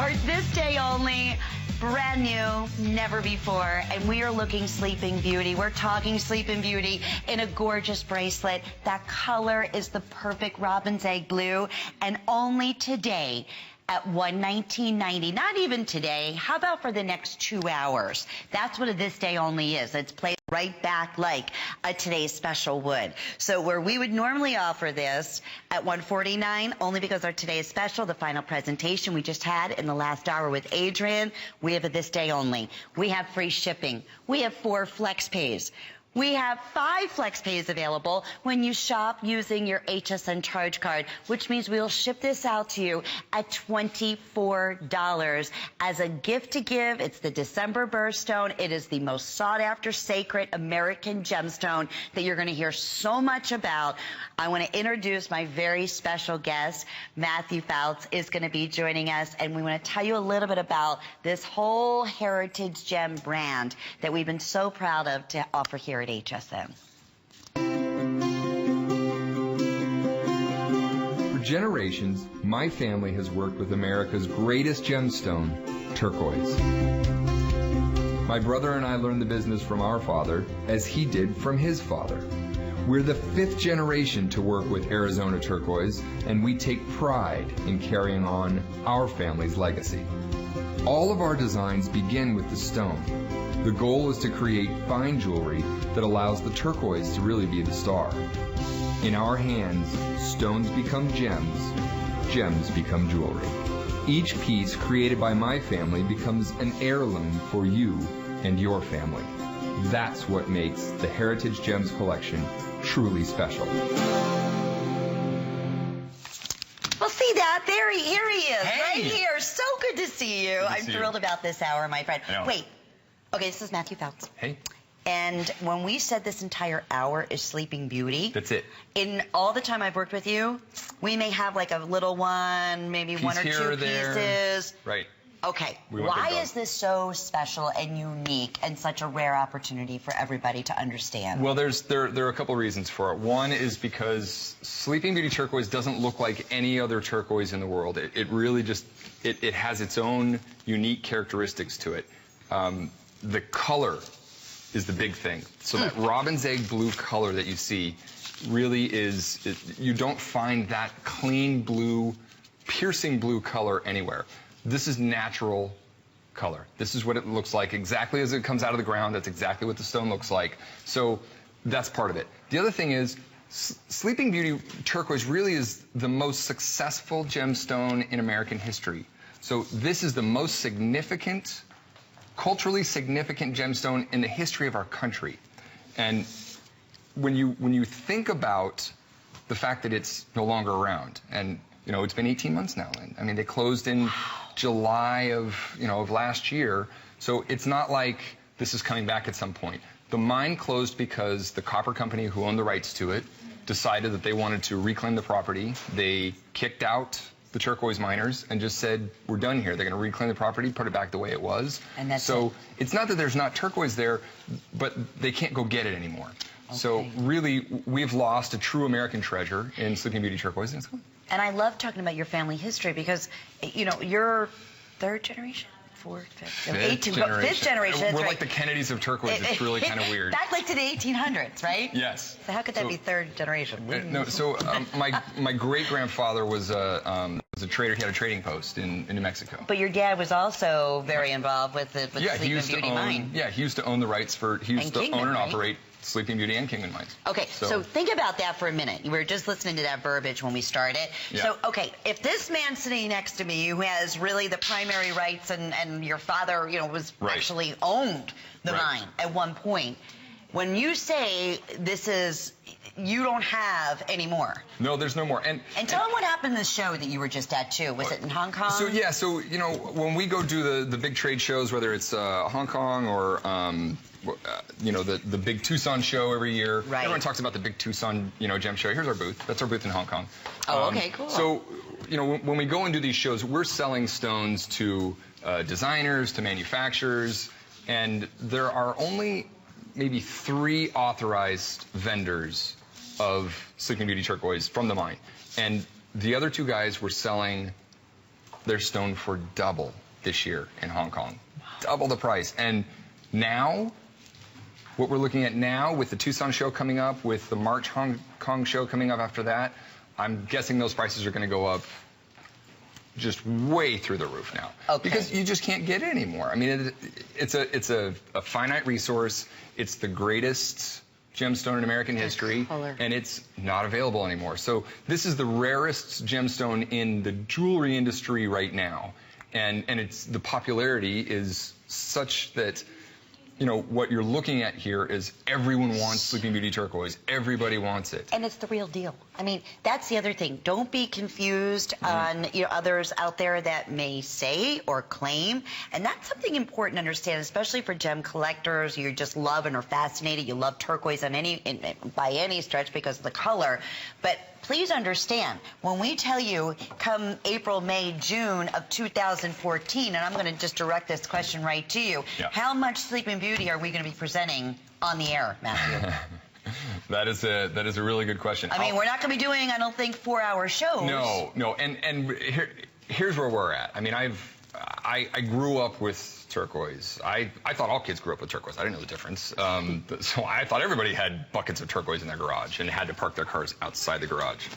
are this day only. Brand new, never before, and we are looking Sleeping Beauty. We're talking Sleeping Beauty in a gorgeous bracelet. That color is the perfect robin's egg blue, and only today at $119.90. Not even today. How about for the next 2 hours? That's what a this day only is. It's placed right back like a today's special would. So where we would normally offer this at $149, only because our today's special, the final presentation we just had in the last hour with Adrian, we have a this day only. We have free shipping. We have 4 flex pays. We have 5 flex pays available when you shop using your HSN charge card, which means we'll ship this out to you at $24 as a gift to give. It's the December birthstone. It is the most sought after sacred American gemstone that you're going to hear so much about. I want to introduce my very special guest. Matthew Fouts is going to be joining us, and we want to tell you a little bit about this whole heritage gem brand that we've been so proud of to offer here at HSN. For generations, my family has worked with America's greatest gemstone, turquoise. My brother and I learned the business from our father, as he did from his father. We're the 5th generation to work with Arizona turquoise, and we take pride in carrying on our family's legacy. All of our designs begin with the stone. The goal is to create fine jewelry that allows the turquoise to really be the star. In our hands, stones become gems, gems become jewelry. Each piece created by my family becomes an heirloom for you and your family. That's what makes the Heritage Gems collection truly special. Well, see that? Here he is, Hey. right here. So good to see you. I'm thrilled about this hour, my friend. Wait. Okay, this is Matthew Fouts. Hey. And when we said this entire hour is Sleeping Beauty, That's it. In all the time I've worked with you, we may have like a little one, maybe Piece 1 or 2 here or there. pieces. Right. Okay, We want why big is this so special and unique and such a rare opportunity for everybody to understand? Well, there are a couple of reasons for it. One is because Sleeping Beauty turquoise doesn't look like any other turquoise in the world. It really just, it has its own unique characteristics to it. The color is the big thing. So that robin's egg blue color that you see really is, you don't find that clean blue, piercing blue color anywhere. This is natural color. This is what it looks like exactly as it comes out of the ground. That's exactly what the stone looks like. So that's part of it. The other thing is, Sleeping Beauty turquoise really is the most successful gemstone in American history. So this is the most significant, culturally significant gemstone in the history of our country. And when you think about the fact that it's no longer around, and you know, it's been 18 months now. And I mean, they closed in July of last year. So it's not like this is coming back at some point. The mine closed because the copper company who owned the rights to it decided that they wanted to reclaim the property. They kicked out the turquoise miners and just said, we're done here. They're going to reclaim the property, put it back the way it was. And that's so it. It's not that there's not turquoise there, but they can't go get it anymore. Okay. So really, we've lost a true American treasure in Sleeping Beauty turquoise. And it's gone. And I love talking about your family history because, you know, you're 3rd generation? 4th, 5th, 5th generation. That's We're right. like the Kennedys of turquoise. It's really kind of weird. Back like to the 1800s, right? Yes. So how could that be 3rd generation? No. So my great grandfather was a trader. He had a trading post in New Mexico. But your dad was also very involved with the Sleeping Beauty mine. Yeah, he used to own the rights for. He used to own and operate Sleeping Beauty and Kingman mines. Okay, so think about that for a minute. We were just listening to that verbiage when we started. Yeah. So, okay, if this man sitting next to me who has really the primary rights and your father, you know, was actually owned the mine at one point, when you say this is, you don't have any more. No, there's no more. And tell them what happened in the show that you were just at, too. Was it in Hong Kong? So, yeah, so, you know, when we go do the big trade shows, whether it's Hong Kong or, you know, the big Tucson show every year. Right. Everyone talks about the big Tucson, you know, gem show. Here's our booth. That's our booth in Hong Kong. Oh, okay, cool. So, you know, when we go and do these shows, we're selling stones to designers, to manufacturers, and there are only maybe 3 authorized vendors of Sleeping Beauty turquoise from the mine. And the other 2 guys were selling their stone for double this year in Hong Kong. Double the price. And now, what we're looking at now with the Tucson show coming up, with the March Hong Kong show coming up after that, I'm guessing those prices are going to go up just way through the roof now. Okay. Because you just can't get it anymore. I mean, it's a finite resource. It's the greatest gemstone in American history, and it's not available anymore. So this is the rarest gemstone in the jewelry industry right now, and it's the popularity is such that, you know, what you're looking at here is everyone wants Sleeping Beauty turquoise. Everybody wants it. And it's the real deal. I mean, that's the other thing. Don't be confused on, you know, others out there that may say or claim. And that's something important to understand, especially for gem collectors. You just love and are fascinated. You love turquoise by any stretch because of the color. But please understand, when we tell you come April, May, June of 2014, and I'm going to just direct this question right to you, how much Sleeping Beauty are we going to be presenting on the air, Matthew? That is a really good question. I mean, we're not going to be doing, I don't think, 4-hour shows. No, and here's where we're at. I mean, I grew up with turquoise. I thought all kids grew up with turquoise. I didn't know the difference. So I thought everybody had buckets of turquoise in their garage and had to park their cars outside the garage.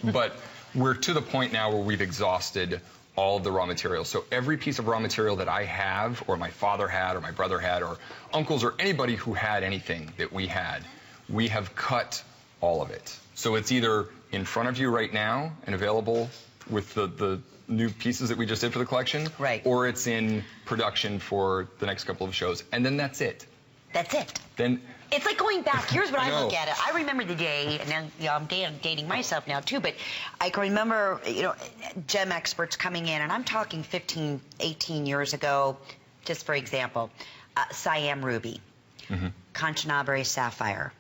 But we're to the point now where we've exhausted all of the raw materials. So every piece of raw material that I have, or my father had, or my brother had, or uncles, or anybody who had anything that we had, we have cut all of it. So it's either in front of you right now and available with the new pieces that we just did for the collection, or it's in production for the next couple of shows, and then that's it. That's it. Then it's like going back. Here's what I look at it. I remember the day, and then, you know, I'm dating myself now too, but I can remember, you know, gem experts coming in, and I'm talking 15, 18 years ago, just for example, Siam ruby, Kanchanaburi sapphire.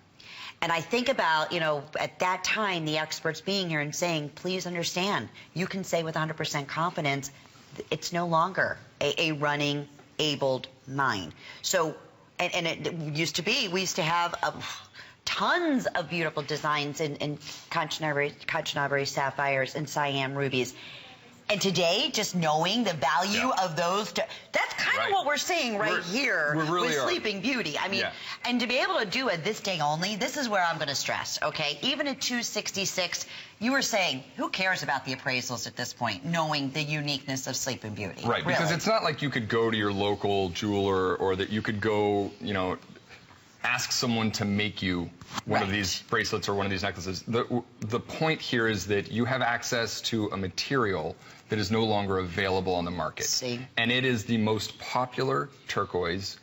And I think about, you know, at that time, the experts being here and saying, please understand, you can say with 100% confidence, it's no longer a running, abled mine. So, and it used to be, we used to have tons of beautiful designs in Kanchanaburi sapphires and Siam rubies. And today, just knowing the value of those, that's kind of what we're seeing here with Sleeping Beauty. I mean, and to be able to do it this day only, this is where I'm going to stress, okay? Even at $266, you were saying, who cares about the appraisals at this point, knowing the uniqueness of Sleeping Beauty? Right, because it's not like you could go to your local jeweler, or that you could go, you know, ask someone to make you one of these bracelets or one of these necklaces. The point here is that you have access to a material that is no longer available on the market. And it is the most popular turquoise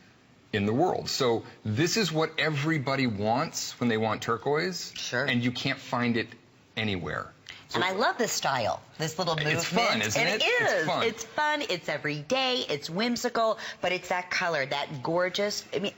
in the world. So this is what everybody wants when they want turquoise. And you can't find it anywhere. So, and I love this style, this little movement. It's fun, isn't it? It is. It's fun. It's fun. It's everyday. It's whimsical. But it's that color, that gorgeous. I mean,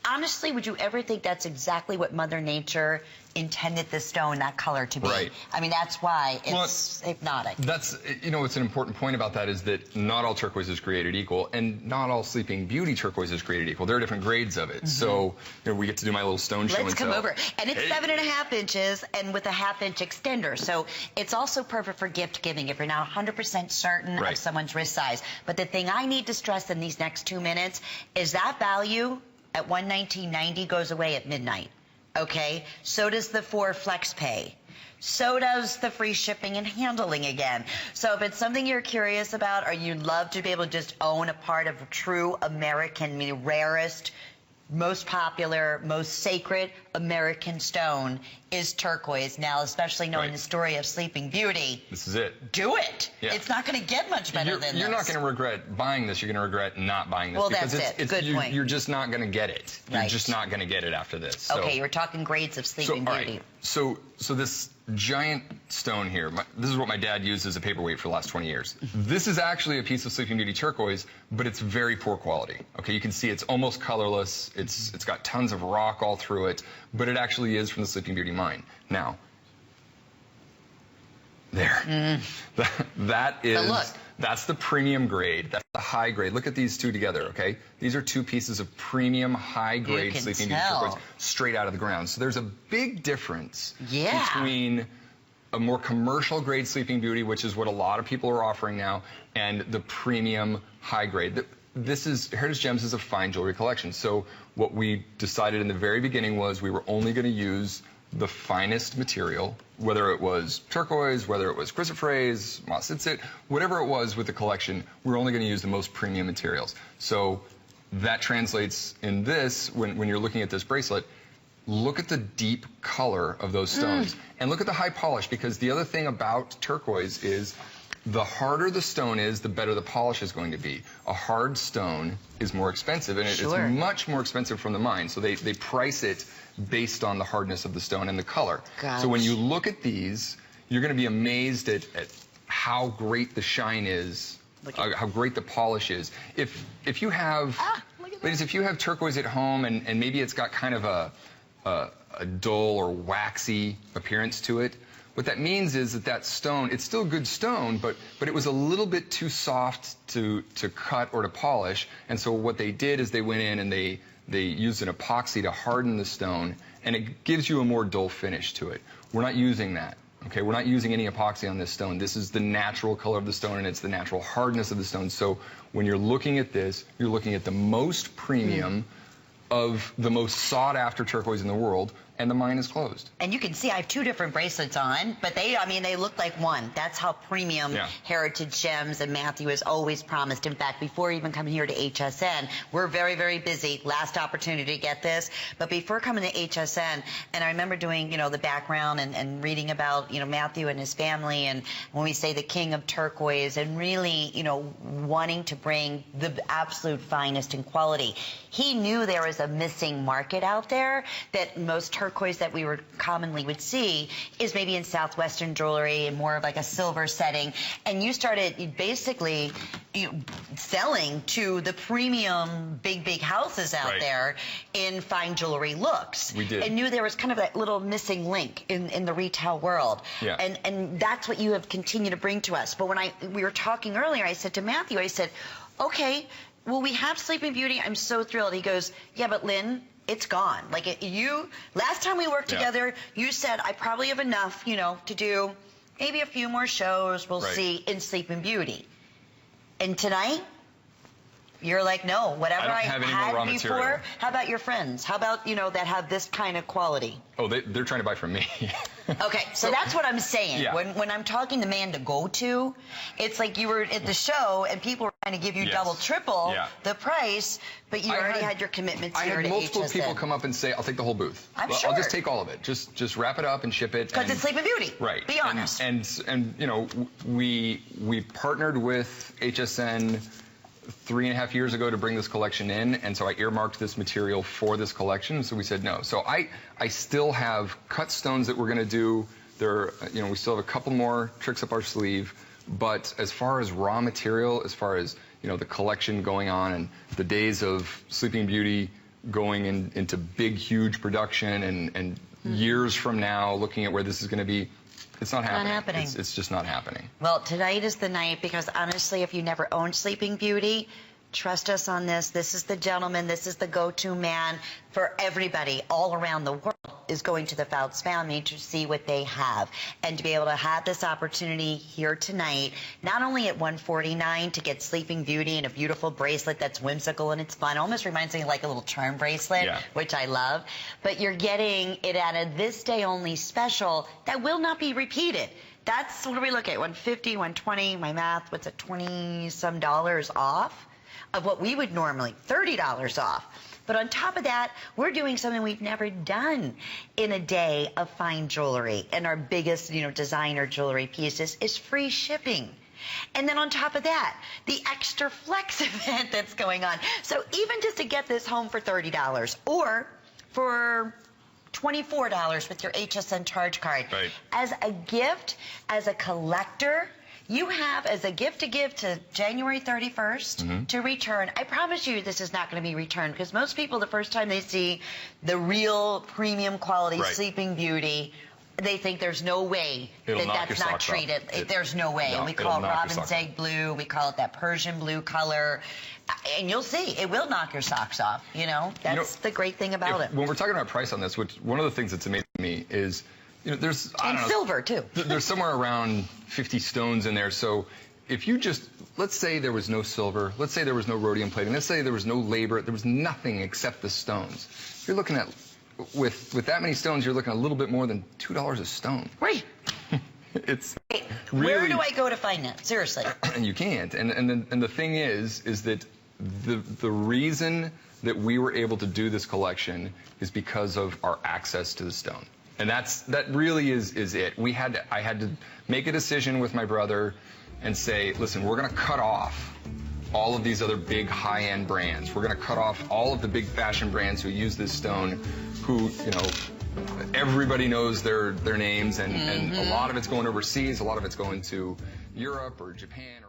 honestly, would you ever think that's exactly what Mother Nature intended the stone, that color, to be? I mean, that's why it's hypnotic. That's, you know, what's an important point about that is that not all turquoise is created equal, and not all Sleeping Beauty turquoise is created equal. There are different grades of it. So, you know, we get to do my little stone show. Let's come over. And it's 7.5 inches and with a 1/2-inch extender. So it's also perfect for gift giving if you're not 100% certain of someone's wrist size. But the thing I need to stress in these next 2 minutes is that value at $119.90 goes away at midnight. Okay, so does the 4 flex pay. So does the free shipping and handling again. So if it's something you're curious about, or you'd love to be able to just own a part of a true American, I mean, rarest, most popular, most sacred American stone is turquoise. Now, especially knowing the story of Sleeping Beauty. This is it. Do it. It's not going to get much better than this. You're not going to regret buying this. You're going to regret not buying this. Well, because that's it. Good point. You're just not going to get it. You're just not going to get it after this. So, okay, we're talking grades of Sleeping Beauty. So this giant stone here, this is what my dad used as a paperweight for the last 20 years. This is actually a piece of Sleeping Beauty turquoise, but it's very poor quality. Okay, you can see it's almost colorless. It's got tons of rock all through it, but it actually is from the Sleeping Beauty mine. Now, there. That's the premium grade. That's the high grade. Look at these two together, okay? These are two pieces of premium high grade Sleeping Beauty turquoise straight out of the ground. So there's a big difference between a more commercial grade Sleeping Beauty, which is what a lot of people are offering now, and the premium high grade. Heritage Gems is a fine jewelry collection. So what we decided in the very beginning was we were only going to use the finest material, whether it was turquoise, whether it was chrysoprase, mossicet, whatever it was with the collection, we're only going to use the most premium materials. So that translates in this, when you're looking at this bracelet, look at the deep color of those stones and look at the high polish, because the other thing about turquoise is the harder the stone is, the better the polish is going to be. A hard stone is more expensive, and it's much more expensive from the mine. So they price it based on the hardness of the stone and the color. Gosh. So when you look at these, you're going to be amazed at how great the shine is, how great the polish is. If you have, ladies, if you have turquoise at home and maybe it's got kind of a dull or waxy appearance to it, what that means is that stone, it's still a good stone, but it was a little bit too soft to cut or to polish. And so what they did is they went in and they used an epoxy to harden the stone, and it gives you a more dull finish to it. We're not using that. Okay, we're not using any epoxy on this stone. This is the natural color of the stone, and it's the natural hardness of the stone. So when you're looking at this, you're looking at the most premium of the most sought-after turquoise in the world, and the mine is closed. And you can see I have two different bracelets on, but they look like one. That's how premium Heritage Gems and Matthew has always promised. In fact, before even coming here to HSN, we're very, very busy. Last opportunity to get this. But before coming to HSN, and I remember doing, the background and reading about, Matthew and his family, and when we say the king of turquoise, and really, wanting to bring the absolute finest in quality. He knew there was a missing market out there, that most turquoise that we commonly would see is maybe in Southwestern jewelry and more of like a silver setting. And you started basically selling to the premium big houses out there in fine jewelry looks. We did. And knew there was kind of that little missing link in the retail world. Yeah. And that's what you have continued to bring to us. But when we were talking earlier, I said to Matthew, I said, okay, well, we have Sleeping Beauty. I'm so thrilled. He goes, yeah, but Lynn, it's gone. Like last time we worked together, you said I probably have enough, to do maybe a few more shows. We'll see in Sleeping Beauty. And tonight, you're like, no, whatever I had before. How about your friends? How about, that have this kind of quality? Oh, they're trying to buy from me. Okay, so that's what I'm saying. Yeah. When I'm talking the man to go to, it's like you were at the show and people were trying to give you double, triple the price, but you already had your commitments here to HSN. I had multiple people come up and say, I'll take the whole booth. I'm sure. I'll just take all of it. Just wrap it up and ship it. Because it's Sleeping Beauty. Right. Be honest. And we partnered with HSN 3.5 years ago to bring this collection in, and so I earmarked this material for this collection, so we said no. So I still have cut stones that we're going to do. We still have a couple more tricks up our sleeve, but as far as raw material, as far as the collection going on and the days of Sleeping Beauty going into big, huge production and years from now looking at where this is going to be, it's not happening. It's just not happening. Well, tonight is the night, because honestly, if you never owned Sleeping Beauty, trust us on this. This is the gentleman. This is the go-to man for everybody all around the world is going to the Fouts family to see what they have. And to be able to have this opportunity here tonight, not only at $149 to get Sleeping Beauty and a beautiful bracelet that's whimsical and it's fun. Almost reminds me like a little charm bracelet, which I love. But you're getting it at a this day only special that will not be repeated. That's, what do we look at, 150, 120, my math, what's it, $20-some off of what we would normally, $30 off. But on top of that, we're doing something we've never done in a day of fine jewelry. And our biggest, designer jewelry pieces is free shipping. And then on top of that, the extra flex event that's going on. So even just to get this home for $30 or for $24 with your HSN charge card. Right. As a gift, as a collector, you have as a gift to give to January 31st to return. I promise you this is not going to be returned, because most people, the first time they see the real premium quality Sleeping Beauty, they think there's no way that's not treated. There's no way. And we call it robin's egg blue. We call it that Persian blue color. And you'll see, it will knock your socks off. That's the great thing about it. When we're talking about price on this, one of the things that's amazing to me is, You know, there's I don't know, silver too. There's somewhere around 50 stones in there. So if you just, let's say there was no silver, let's say there was no rhodium plating, let's say there was no labor, there was nothing except the stones. You're looking at, with that many stones, you're looking at a little bit more than $2 a stone. Right. It's Where really, do I go to find that? Seriously. and you can't. And the thing is that the reason that we were able to do this collection is because of our access to the stone. And that really is it. I had to make a decision with my brother and say, listen, we're going to cut off all of these other big high-end brands. We're going to cut off all of the big fashion brands who use this stone, who, you know, everybody knows their names, and a lot of it's going overseas, a lot of it's going to Europe or Japan.